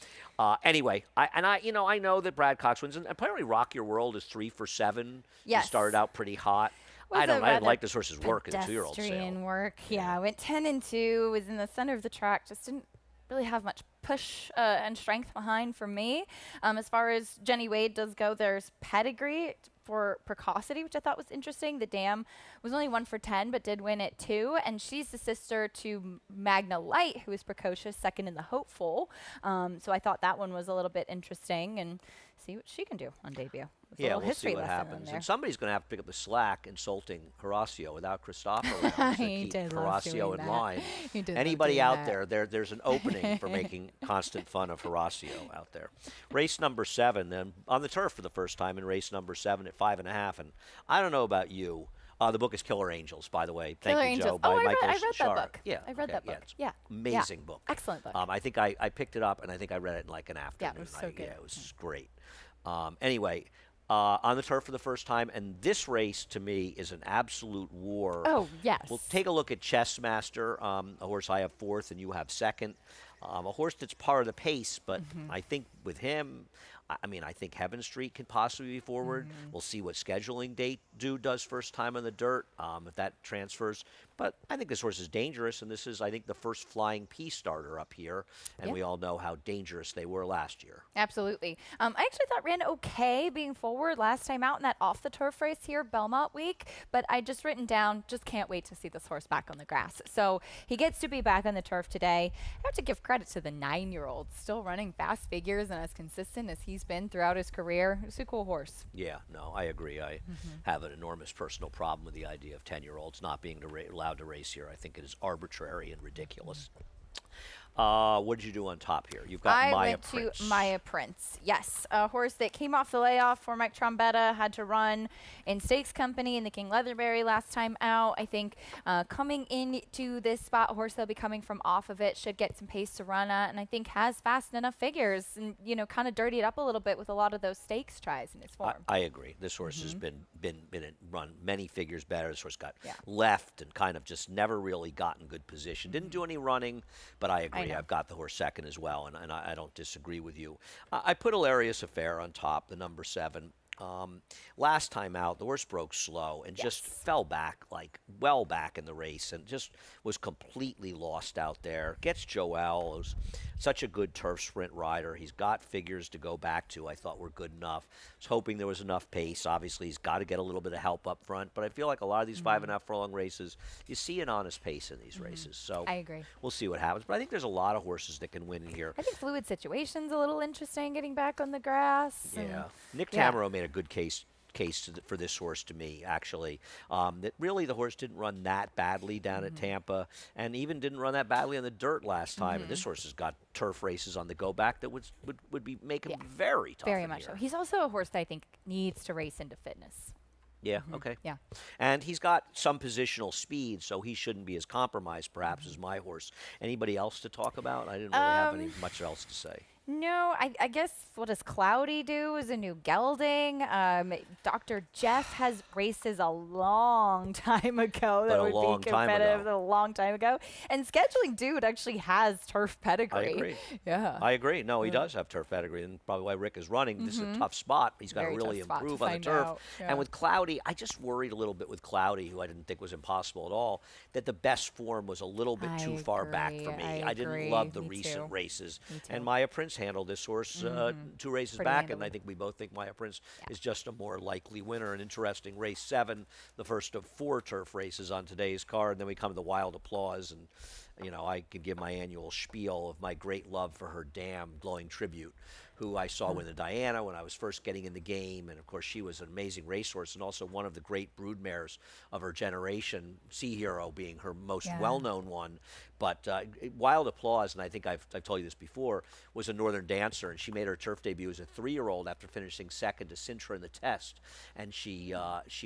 Anyway, I know that Brad Cox wins, and apparently Rock Your World is 3 for 7. Yes. He started out pretty hot. I didn't like this horse's work in the 2-year-old sale. Pedestrian work, yeah. Went 10-2, was in the center of the track, just didn't really have much push and strength behind for me. As far as Jenny Wade does go, there's pedigree for precocity, which I thought was interesting. The dam was only 1 for 10, but did win it 2, and she's the sister to Magna Light, who is precocious, second in the Hopeful. So I thought that one was a little bit interesting, and see what she can do on debut. Yeah, we'll see what happens. And somebody's going to have to pick up the slack insulting Horacio without Christopher around to keep Horacio in line. Anybody out there's an opening for making constant fun of Horacio out there. Race number 7, then on the turf for the first time in race number 7 at 5.5. And I don't know about you. The book is Killer Angels, by the way. Thank you, Joe. By Michael I read Shar. that book. Yeah, I read that book. Yeah, amazing book. Excellent book. I think I picked it up and I think I read it in like an afternoon. Yeah, it was so good. Yeah, it was great. Anyway, on the turf for the first time, and this race to me is an absolute war. Oh, yes. We'll take a look at Chess Master, a horse I have 4th and you have 2nd. A horse that's part of the pace, but I think with him, I think Heaven Street can possibly be forward. We'll see what scheduling date Dude does first time on the dirt, if that transfers. But I think this horse is dangerous, and this is, I think, the first Flying P starter up here, and we all know how dangerous they were last year. Absolutely. I actually thought ran okay being forward last time out in that off-the-turf race here, Belmont Week, but I just written down, just can't wait to see this horse back on the grass. So he gets to be back on the turf today. I have to give credit to the 9-year-old, still running fast figures and as consistent as he's been throughout his career. It's a cool horse. Yeah, no, I agree. I have an enormous personal problem with the idea of 10-year-olds not being allowed to race here. I think it is arbitrary and ridiculous. What did you do on top here? You've got Maya Prince. I went to Maya Prince. Yes, a horse that came off the layoff for Mike Trombetta, had to run in Stakes Company in the King Leatherberry last time out. I think coming into this spot, a horse that'll be coming from off of it should get some pace to run at, and I think has fast enough figures and, kind of dirtied up a little bit with a lot of those stakes tries in his form. I agree. This horse has been run many figures better. This horse got Yeah. left and kind of just never really got in good position. Didn't do any running, but I agree. know. I've got the horse second as well, and I don't disagree with you. I put Hilarious Affair on top, the number 7. Last time out, the horse broke slow and just fell back, like well back in the race, and just was completely lost out there. Gets Joel, who's such a good turf sprint rider. He's got figures to go back to. I thought were good enough. Was hoping there was enough pace. Obviously, he's got to get a little bit of help up front, but I feel like a lot of these 5.5 furlong races, you see an honest pace in these races. So I agree. We'll see what happens, but I think there's a lot of horses that can win here. I think Fluid Situation's a little interesting getting back on the grass. and- Yeah, Nick yeah. Tamaro made a good case for this horse to me, actually. That really the horse didn't run that badly down at Tampa, and even didn't run that badly on the dirt last time. And this horse has got turf races on the go back that would be make him very tough. Very in much so. here. He's also a horse that I think needs to race into fitness. Yeah, okay. Yeah. And he's got some positional speed, so he shouldn't be as compromised, perhaps, as my horse. Anybody else to talk about? I didn't really have much else to say. No, I guess what does Cloudy do is a new gelding. Dr. Jeff has races a long time ago But that a would long be time competitive ago. a long time ago. And Scheduling Dude actually has turf pedigree. agree. Yeah. I agree. No, he does have turf pedigree, and probably why Rick is running. This is a tough spot. He's got to Very tough really spot to improve on the find turf. out, yeah. And with Cloudy, I just worried a little bit with Cloudy, who I didn't think was impossible at all, that the best form was a little bit I too far back for agree, me. I didn't agree. love the Me recent too. races. Me And too. Maya Prince handled this horse 2 races Pretty back, and handily. I think we both think Maya Prince is just a more likely winner. An interesting race 7, the first of 4 turf races on today's card. And then we come to the Wild Applause, and I could give my annual spiel of my great love for her dam, Glowing Tribute, who I saw win the Diana when I was first getting in the game. And, of course, she was an amazing racehorse and also one of the great broodmares of her generation, Sea Hero being her most well-known one. But Wild Applause, and I think I've told you this before, was a Northern Dancer, and she made her turf debut as a 3-year-old after finishing second to Sintra in the test. And she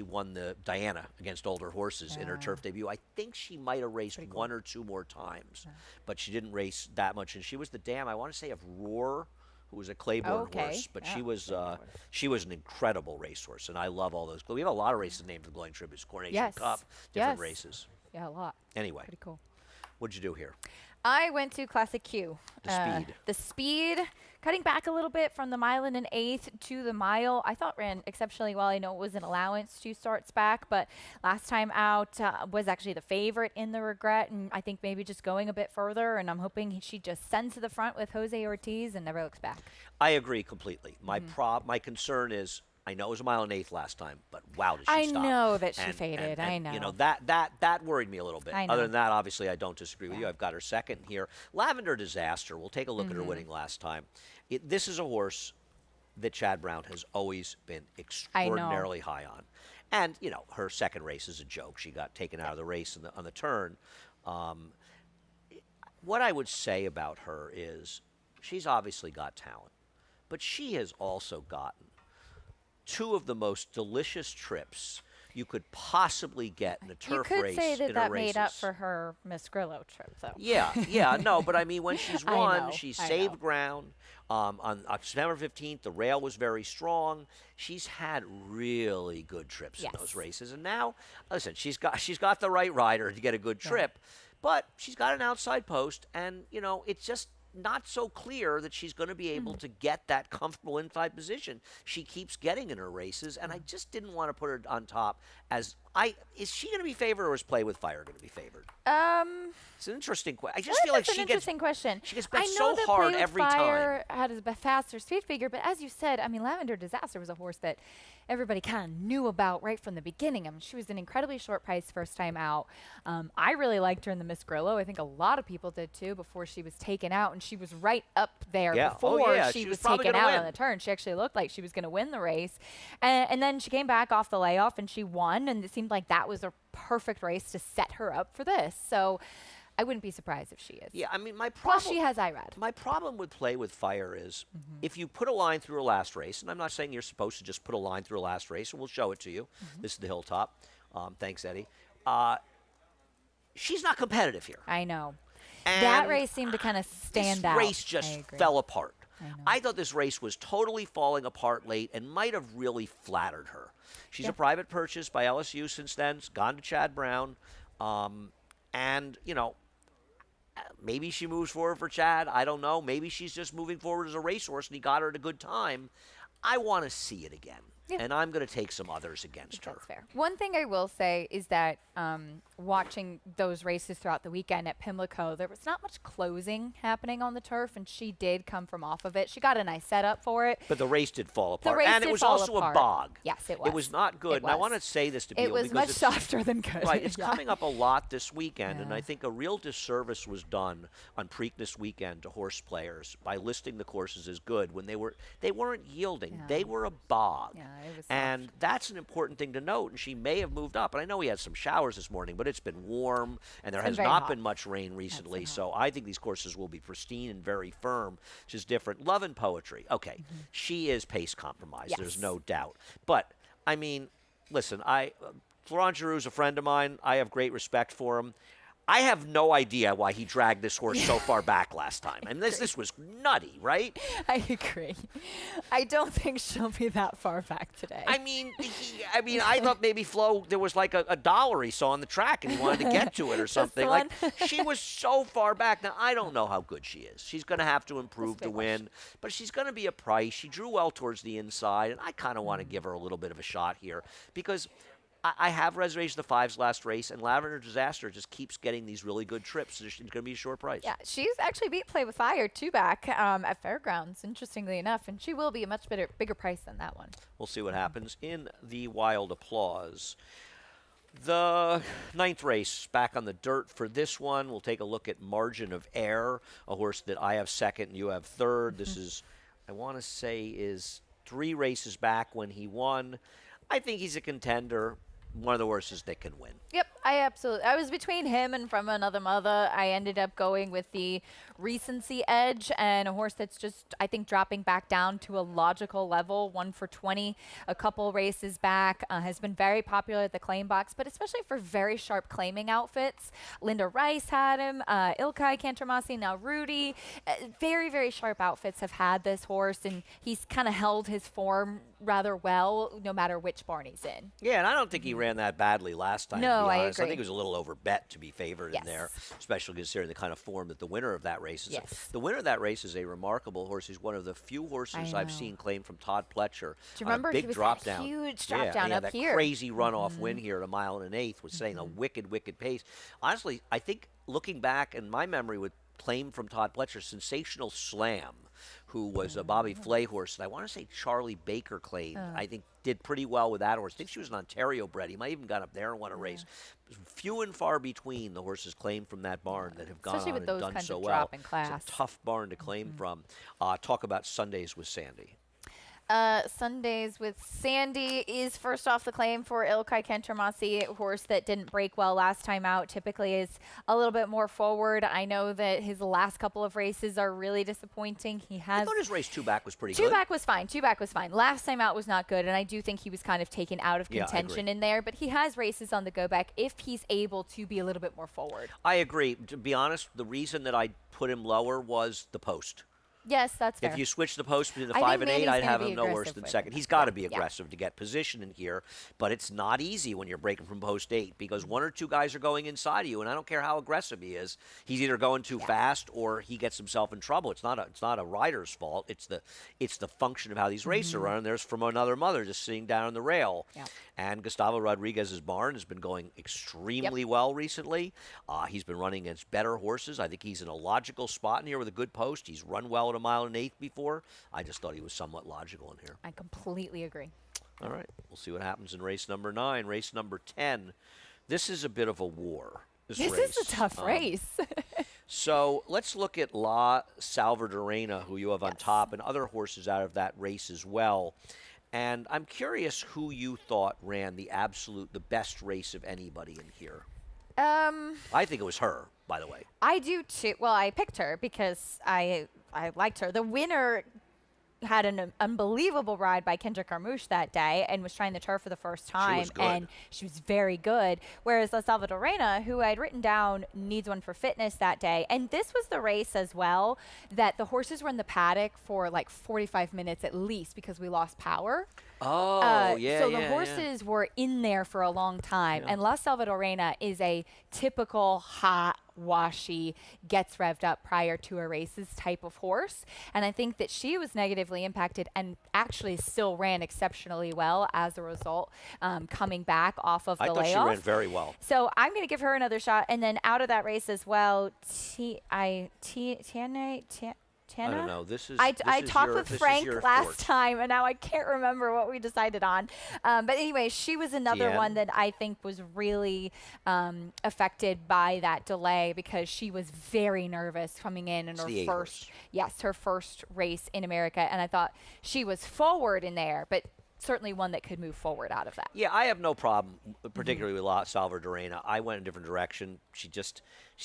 won the Diana against older horses in her turf debut. I think she might have raced 1 or 2 more times, but she didn't race that much. And she was the dam, I want to say, of Roar, who was a Claiborne horse, but she was an incredible racehorse, and I love all those. We have a lot of races named for Glowing Tributes, Coronation Yes. Cup, different Yes. races. Yeah, a lot. Anyway, Pretty cool. what'd you do here? I went to Classic Q. The speed. The speed, cutting back a little bit from the 1 1/8 to the mile. I thought ran exceptionally well. I know it was an allowance 2 starts back, but last time out was actually the favorite in the regret, and I think maybe just going a bit further, and I'm hoping she just sends to the front with Jose Ortiz and never looks back. I agree completely. My concern is, I know it was a 1 1/8 last time, but wow, did she I stop. know that she faded. I You know, know. that worried me a little bit. I Other know. than that, obviously, I don't disagree with you. I've got her second here. Lavender Disaster. We'll take a look at her winning last time. This is a horse that Chad Brown has always been extraordinarily high on. And, her second race is a joke. She got taken out of the race on the turn. What I would say about her is she's obviously got talent, but she has also gotten 2 of the most delicious trips you could possibly get in a turf You could race. say in that her that made up races. for her Miss Grillo trip, though. Yeah, no, but I mean, when she's I won, know, she's I saved know. ground. On September 15th, the rail was very strong. She's had really good trips in those Yes. races, and now, listen, she's got the right rider to get a good trip, but she's got an outside post, and it's just not so clear that she's going to be able to get that comfortable inside position she keeps getting in her races, and I just didn't want to put her on top as is she going to be favored, or is Play with Fire going to be favored? It's an interesting question. I just feel like That's an she gets interesting question. she gets I bet know so that hard Play with every Fire had a faster speed figure, but as you said, I mean, Lavender Disaster was a horse that everybody kind of knew about right from the beginning. I mean, she was an incredibly short price first time out. I really liked her in the Miss Grillo. I think a lot of people did too before she was taken out, and she was right up there Yeah. Oh, before yeah. she She was was probably taken gonna out on win. the turn. She actually looked like she was going to win the race, and then she came back off the layoff and she won, and it seemed like that was a perfect race to set her up for this. So I wouldn't be surprised if she is. Yeah, I mean, my Plus, problem. she has IRAD. My problem with Play with Fire is if you put a line through a last race, and I'm not saying you're supposed to just put a line through a last race, and we'll show it to you. This is the Hilltop. Thanks, Eddie. She's not competitive here. I know. And That race seemed to kind of stand this out. race just I agree. fell apart. I know. I thought this race was totally falling apart late and might have really flattered her. She's a private purchase by LSU since then. It's gone to Chad Brown. And, you know, maybe she moves forward for Chad. I don't know. Maybe she's just moving forward as a racehorse and he got her at a good time. I want to see it again. Yeah. And I'm going to take some others against her. That's fair. One thing I will say is that watching those races throughout the weekend at Pimlico, there was not much closing happening on the turf, and she did come from off of it. She got a nice setup for it. But the race did fall apart. race And it did was fall also apart. a bog. Yes, it was. It was not good. It And I was. want to say this to It people was because much it's softer than good. right. It's Yeah. coming up a lot this weekend, and Yeah. I think a real disservice was done on Preakness weekend to horse players by listing the courses as good when they weren't yielding. Yeah. They were a bog. Yeah, it was and that's an important thing to note. And she may have moved up. And I know we had some showers this morning, but it's been warm, and there It's has been very not hot. been much rain recently. been So I think these courses will be pristine and very firm, which is different. Love and Poetry. Okay, she is pace compromised. There's Yes. no doubt. But I mean, listen, Florent Giroux's a friend of mine. I have great respect for him. I have no idea why he dragged this horse so far back last time. And this was nutty, right? I agree. I don't think she'll be that far back today. I mean, I thought maybe Flo, there was like a dollar he saw on the track and he wanted to get to it or something. the Like one? she was so far back. Now I don't know how good she is. She's going to have to improve That's a to big win, but she's going to be a price. She drew well towards the inside, and I kind of want to give her a little bit of a shot here because I have reservations the 5's last race, and Lavender Disaster just keeps getting these really good trips. So she's going to be a short price. Yeah, she's actually beat Play with Fire two back at Fairgrounds, interestingly enough, and she will be a much bigger price than that one. We'll see what happens in the Wild Applause. The 9th race back on the dirt for this one. We'll take a look at Margin of Air, a horse that I have second and you have third. This is, I want to say, is 3 races back when he won. I think he's a contender. One of the horses that can win. Yep, I was between him and From Another Mother. I ended up going with the recency edge and a horse that's just, I think, dropping back down to a logical level. 1 for 20 a couple races back. Has been very popular at the claim box, but especially for very sharp claiming outfits. Linda Rice had him, Ilkay Cantermasi, now Rudy. Very, very sharp outfits have had this horse, and he's kind of held his form rather well no matter which barn he's in. Yeah, and I don't think he ran that badly last time, No, to be I honest. I agree. think it was a little over bet to be favored in there, Yes. especially considering the kind of form that the winner of that race is. Yes. The winner of that race is a remarkable horse. He's one of the few horses I've know. seen claimed from Todd Pletcher. Do you on remember a he big was drop that down. huge drop down yeah, up that here? crazy runoff win here at 1.125 was saying a wicked, wicked pace. Honestly, I think looking back in my memory with claim from Todd Pletcher, Sensational Slam, who was a Bobby Flay horse, and I want to say Charlie Baker claimed, I think did pretty well with that horse. I think she was an Ontario bred. He might even got up there and won a race. Few and far between the horses claimed from that barn that have gone Especially on with and those done kinds so of well. drop in class. It's a tough barn to claim from. Talk about Sundays with Sandy. Sundays with Sandy is first off the claim for Ilkay Cantermasi, a horse that didn't break well last time out. Typically is a little bit more forward. I know that his last couple of races are really disappointing. He I has thought his race 2 back was pretty two good. back was fine. Two back was fine. Last time out was not good, and I do think he was kind of taken out of Yeah, I contention agree. in there. But he has races on the go back if he's able to be a little bit more forward. I agree. To be honest, the reason that I put him lower was the post. Yes, that's fair. If you switch the post between the I think 5 and 8, Manny's I'd gonna have be him no worse aggressive than with second. him. He's got to be Yeah. aggressive to get position in here, but it's not easy when you're breaking from post 8 because 1 or 2 guys are going inside of you, and I don't care how aggressive he is. He's either going too fast or he gets himself in trouble. It's not a rider's fault. It's the function of how these races are run. There's From Another Mother just sitting down on the rail, Yeah. and Gustavo Rodriguez's barn has been going extremely well recently. He's been running against better horses. I think he's in a logical spot in here with a good post. He's run well at 1 1/8 before. I just thought he was somewhat logical in here. I completely agree. All right, we'll see what happens in race number 9. Race number 10. This is a bit of a war. This This race. is a tough race. So let's look at La Salvadorena, who you have on top, and other horses out of that race as well. And I'm curious who you thought ran the best race of anybody in here. I think it was her, by the way. I do too. Well, I picked her because I liked her. The winner had an unbelievable ride by Kendra Carmouche that day and was trying the turf for the first time. good. And she was very good. Whereas La Salvadorena, who I'd written down needs one for fitness that day. And this was the race as well that the horses were in the paddock for like 45 minutes at least because we lost power. Oh, yeah, So yeah, the yeah. horses were in there for a long time. Yeah. And La Salvadorena is a typical hot, washy, gets revved up prior to a races type of horse. And I think that she was negatively impacted and actually still ran exceptionally well as a result, coming back off of the I thought layoff. she ran very well. So I'm going to give her another shot. And then out of that race as well, I don't know. This is I this is talked your- with this is Frank your last forte. time, and now I can't remember what we decided on. But anyway, she was another Deanne? one that I think was really affected by that delay because she was very nervous coming in It's her the 8 first, horse. yes, her first race in America, and I thought she was forward in there, but certainly one that could move forward out of that. Yeah, I have no problem, particularly with La Salvadorena. I went in a different direction. She's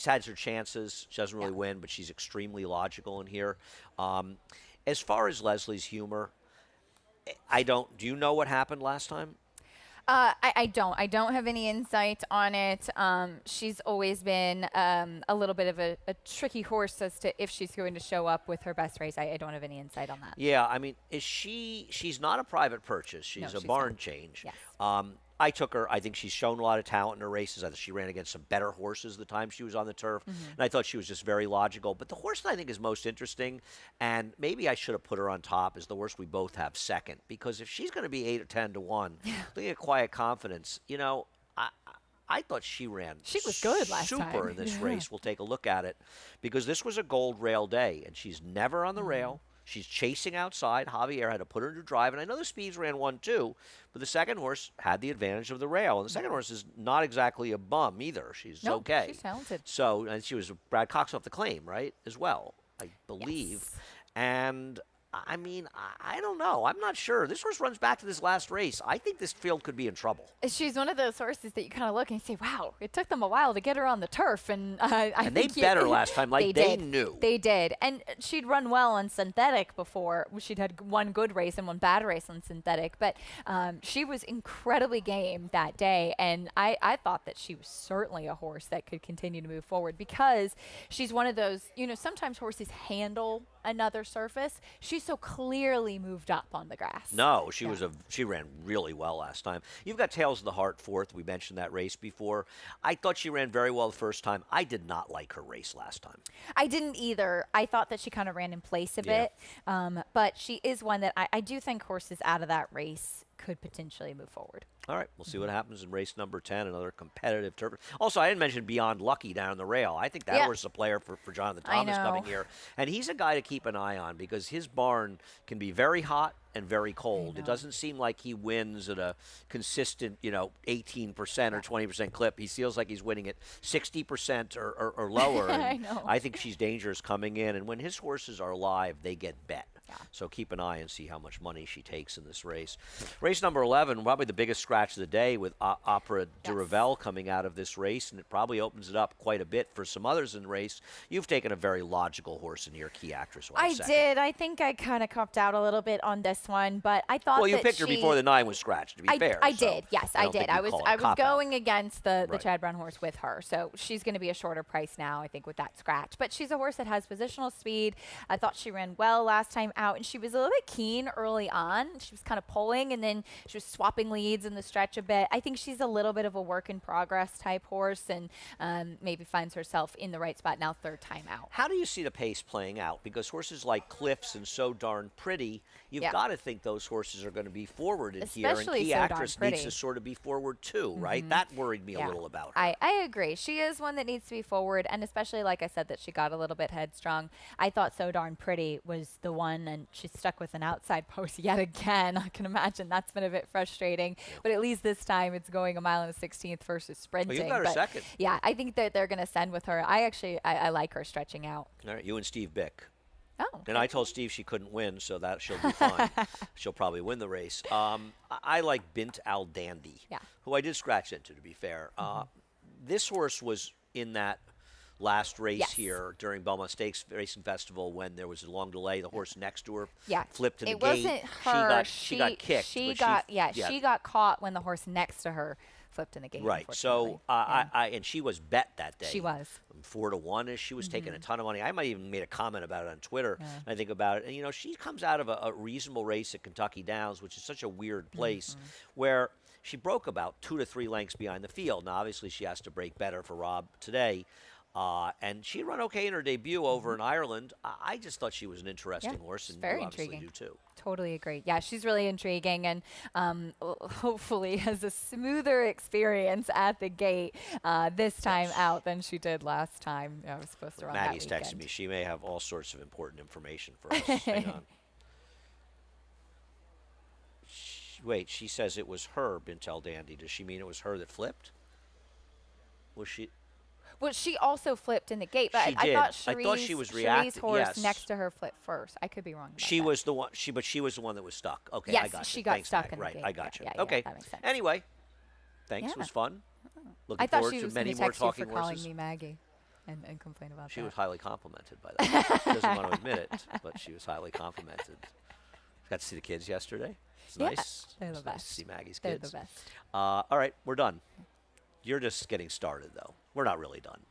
had her chances. She doesn't really win, but she's extremely logical in here. As far as Leslie's humor, do you know what happened last time? I don't. I don't have any insight on it. She's always been a little bit of a tricky horse as to if she's going to show up with her best race. I don't have any insight on that. Yeah, I mean, she's not a private purchase. She's a she's barn not. change. Yes. I took her. I think she's shown a lot of talent in her races. I thought she ran against some better horses the time she was on the turf. And I thought she was just very logical. But the horse that I think is most interesting, and maybe I should have put her on top, is the horse we both have second. Because if she's going to be 8 or 10 to 1, looking at Quiet Confidence, I thought she ran She was good last super time. in this Yeah. race. We'll take a look at it. Because this was a gold rail day, and she's never on the rail. She's chasing outside. Javier had to put her into drive. And I know the Speeds ran 1-2, but the second horse had the advantage of the rail. And the second horse is not exactly a bum either. She's Nope, okay. she's talented. So, and she was Brad Cox off the claim, right, as well, I believe. Yes. And I mean, I don't know. I'm not sure. This horse runs back to this last race. I think this field could be in trouble. She's one of those horses that you kind of look and you say, wow, it took them a while to get her on the turf. And I And they think bet her last time, like they did. knew. They did. And she'd run well on synthetic before. She'd had one good race and one bad race on synthetic. But she was incredibly game that day. And I thought that she was certainly a horse that could continue to move forward because she's one of those, sometimes horses handle another surface. She so clearly moved up on the grass. No, she ran really well last time. You've got Tales of the Heart fourth. We mentioned that race before. I thought she ran very well the first time. I did not like her race last time. I didn't either. I thought that she kind of ran in place a Yeah. bit, but she is one that I do think horses out of that race could potentially move forward. All right, we'll see what happens in race number 10, another competitive turf. Also, I didn't mention Beyond Lucky down the rail. I think that Yeah. horse is a player for Jonathan I Thomas know. coming here. And he's a guy to keep an eye on because his barn can be very hot and very cold. It doesn't seem like he wins at a consistent, 18% or 20% clip. He feels like he's winning at 60% or lower. And I know. I think she's dangerous coming in. And when his horses are live, they get bet. So keep an eye and see how much money she takes in this race. Race number 11, probably the biggest scratch of the day with Opera de Revel coming out of this race, and it probably opens it up quite a bit for some others in the race. You've taken a very logical horse in here, Key Actress. I did. I think I kind of copped out a little bit on this one, but I thought Well, you that picked her before the 9 was scratched, to be fair. I so did. Yes, I I don't did. think I you'd was call it a I was cop-out. going against the Right. Chad Brown horse with her, so she's going to be a shorter price now, I think, with that scratch. But she's a horse that has positional speed. I thought she ran well last time out, and she was a little bit keen early on. She was kind of pulling, and then she was swapping leads in the stretch a bit. I think she's a little bit of a work in progress type horse, and maybe finds herself in the right spot now, third time out. How do you see the pace playing out? Because horses like Cliffs and So Darn Pretty, you've Yeah. got to think those horses are going to be forward in here. And Especially Key So Darn Actress needs Pretty. to sort of be forward too, right? That worried me a little about her. I agree. She is one that needs to be forward, and especially, like I said, that she got a little bit headstrong. I thought So Darn Pretty was the one, and she's stuck with an outside post yet again. I can imagine that's been a bit frustrating, but at least this time it's going a mile and a 16th versus sprinting. got her But second. Yeah, I think that they're going to send with her. I like her stretching out. All right, you and Steve Bick. Oh, And I told Steve she couldn't win, so that she'll be fine. She'll probably win the race. I like Bint Al Dandy, Yeah. who I did scratch into, to be fair. This horse was in that last race Yes. here during Belmont Stakes Racing Festival when there was a long delay. The horse next to her yeah. flipped in It the gate. wasn't her. She got kicked. She but got she got caught when the horse next to her flipped in the gate. Right. So unfortunately. Yeah. and she was bet that day. She was. 4-1 as she was taking a ton of money. I might even made a comment about it on Twitter. And I think about it. And, you know, she comes out of a reasonable race at Kentucky Downs, which is such a weird place, where she broke about 2 to 3 lengths behind the field. Now, obviously, she has to break better for Rob today. And she ran okay in her debut over in Ireland. I just thought she was an interesting horse, and very you obviously intriguing. do too. Totally agree. Yeah, she's really intriguing, and hopefully has a smoother experience at the gate this time out than she did last time. I was supposed to run Maggie's that texting weekend. me. She may have all sorts of important information for us. Hang on. Wait, she says it was her, Bintel Dandy. Does she mean it was her that flipped? Was she? Well, she also flipped in the gate, but She I did. thought I thought she was reacting, horse yes. next to her flipped first. I could be wrong. About She that. was the one. She was the one that was stuck. Okay, Yes, I got you. she got Thanks, stuck Mag. in the right, gate. I got you. Yeah, okay. that makes sense. Anyway, thanks. Yeah. It was fun. Looking I thought forward she to was many going to more text you for talking calling horses. me Maggie, and complain about She that. was highly complimented by that. She doesn't want to admit it, but she was highly complimented. Got to see the kids yesterday. It's Yeah, nice. they're the It's nice best. to see Maggie's They're kids. the best. All right, we're done. You're just getting started, though. We're not really done.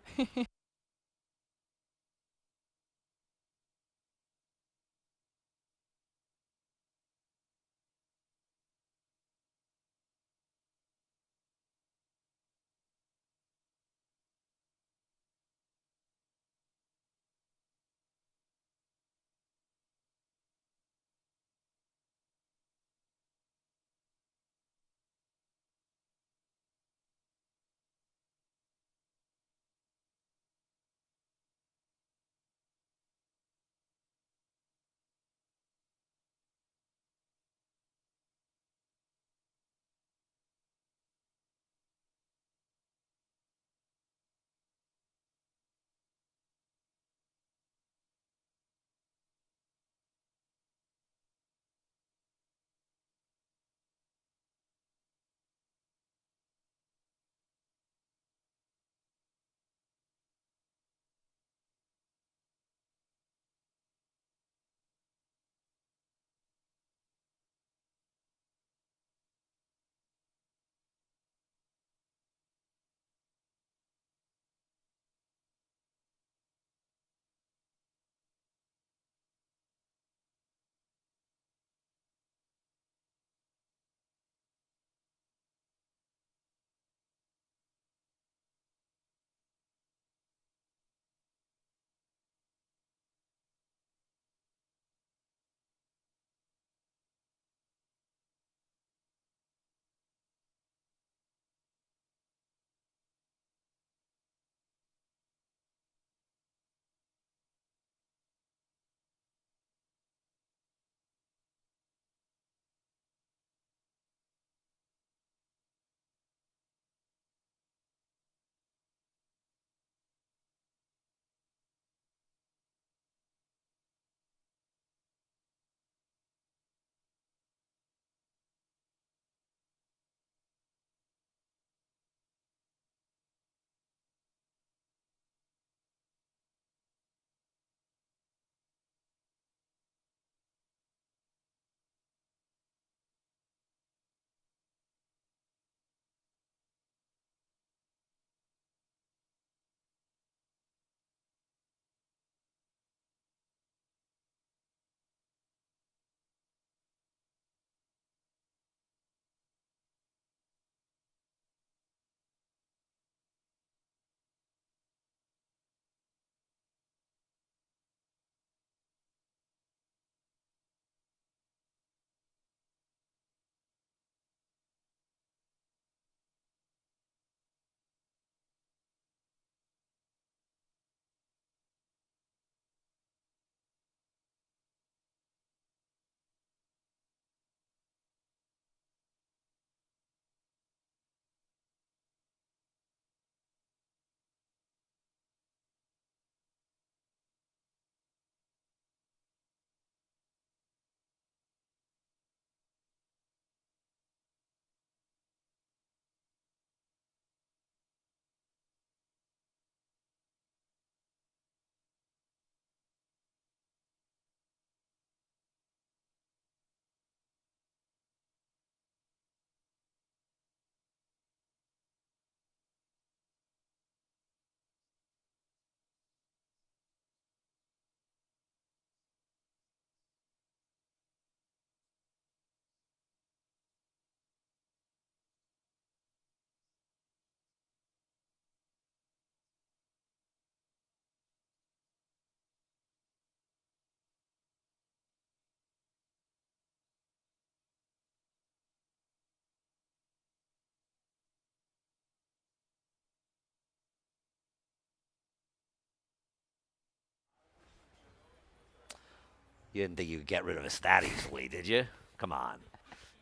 You didn't think you could get rid of us that easily, did you? Come on.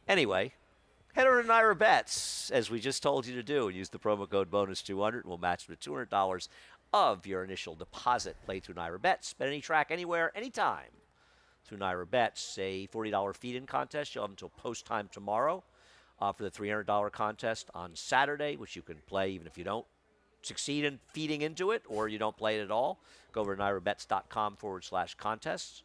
Anyway, head over to Naira Bets, as we just told you to do, and use the promo code BONUS200, and we'll match with $200 of your initial deposit. Play through Naira Bets. Bet any track, anywhere, anytime through Naira Bets. A $40 feed-in contest. You'll have until post time tomorrow for the $300 contest on Saturday, which you can play even if you don't succeed in feeding into it or you don't play it at all. Go over to nairabets.com/contests.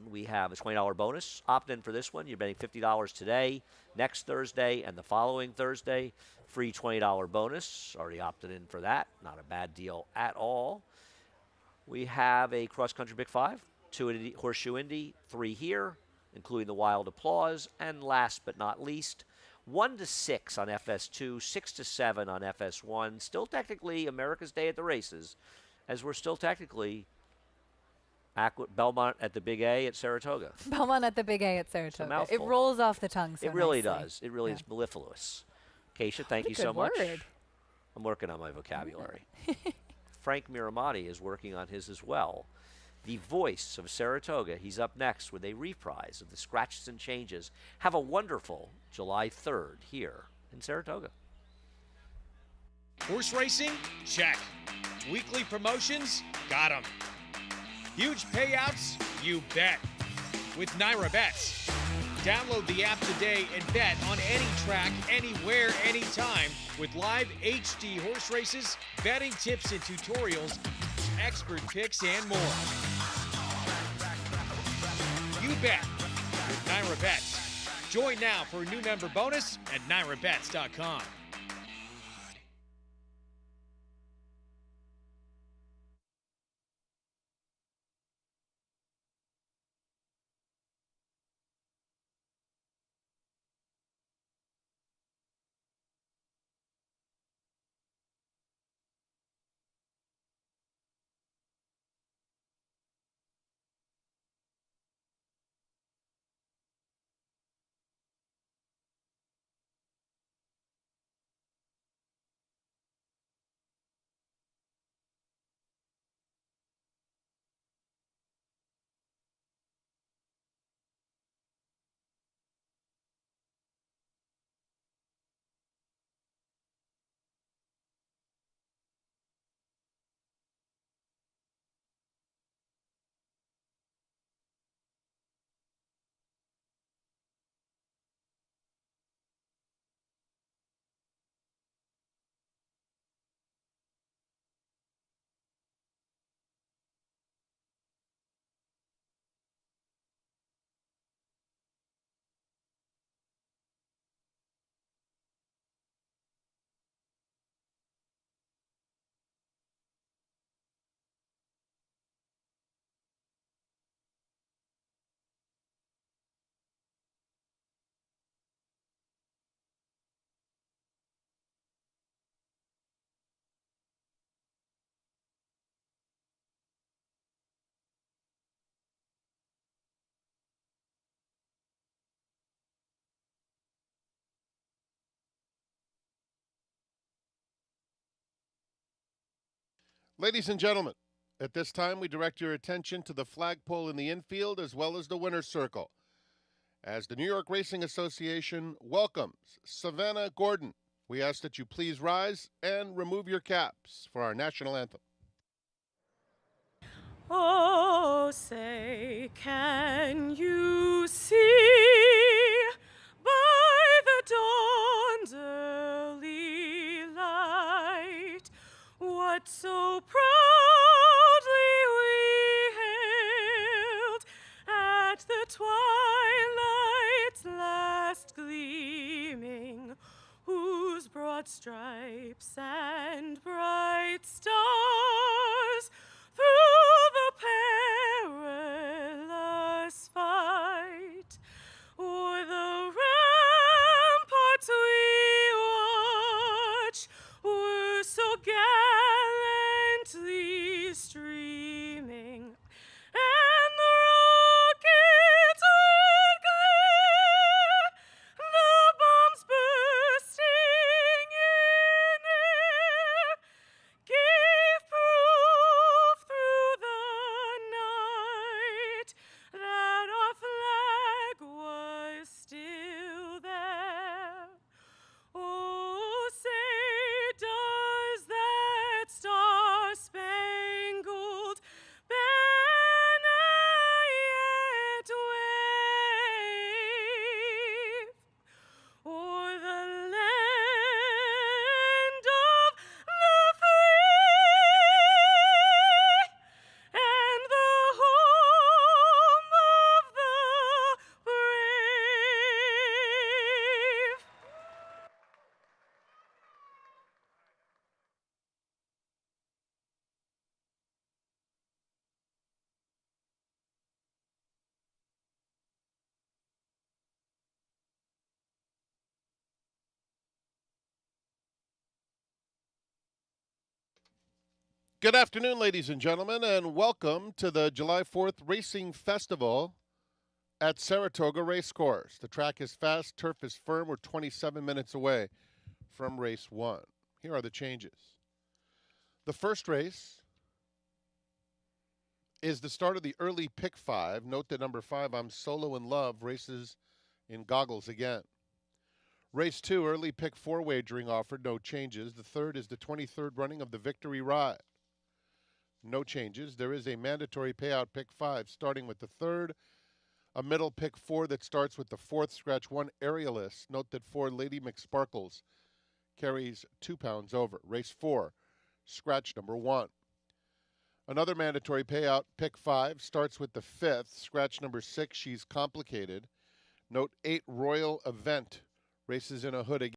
We have a $20 bonus. Opt in for this one. You're betting $50 today, next Thursday, and the following Thursday. Free $20 bonus. Already opted in for that. Not a bad deal at all. We have a cross-country Big Five, 2 in Horseshoe Indy, 3 here, including the Wild Applause, and last but not least, 1 to 6 on FS2, 6 to 7 on FS1. Still technically America's Day at the races, as we're still technically Belmont at the Big A at Saratoga. Belmont at the Big A at Saratoga. It mouthful. rolls off the tongue so It really nicely. does. It really is mellifluous. Keisha, thank What a you so good much. word. I'm working on my vocabulary. Frank Miramati is working on his as well. The voice of Saratoga, he's up next with a reprise of the Scratches and Changes. Have a wonderful July 3rd here in Saratoga. Horse racing? Check. Weekly promotions? Got 'em. Huge payouts? You bet. With Naira Bets. Download the app today and bet on any track, anywhere, anytime with live HD horse races, betting tips and tutorials, expert picks, and more. You bet with Naira Bets. Join now for a new member bonus at nairabets.com. Ladies and gentlemen, at this time we direct your attention to the flagpole in the infield as well as the winner's circle, as the New York Racing Association welcomes Savannah Gordon. We ask that you please rise and remove your caps for our national anthem. Oh, say, can you see by the dawn's early light what so proudly we hailed at the twilight's last gleaming, whose broad stripes and bright stars through the perilous fight o'er the ramparts we watch were so gallantly streaming, and the rockets' red glare, the bombs bursting in air, gave Good afternoon, ladies and gentlemen, and welcome to the July 4th Racing Festival at Saratoga Racecourse. The track is fast, turf is firm. We're 27 minutes away from race 1. Here are the changes. The first race is the start of the early pick 5. Note that number 5, I'm Solo in Love, races in goggles again. Race 2, early pick 4 wagering offered, no changes. The third is the 23rd running of the Victory Ride. No changes. There is a mandatory payout pick 5 starting with the third, a middle pick 4 that starts with the fourth, scratch 1 aerialist. Note that 4 Lady McSparkles carries 2 pounds over. Race 4, scratch number 1. Another mandatory payout pick 5 starts with the fifth, scratch number 6, She's Complicated. Note 8 Royal Event races in a hood again.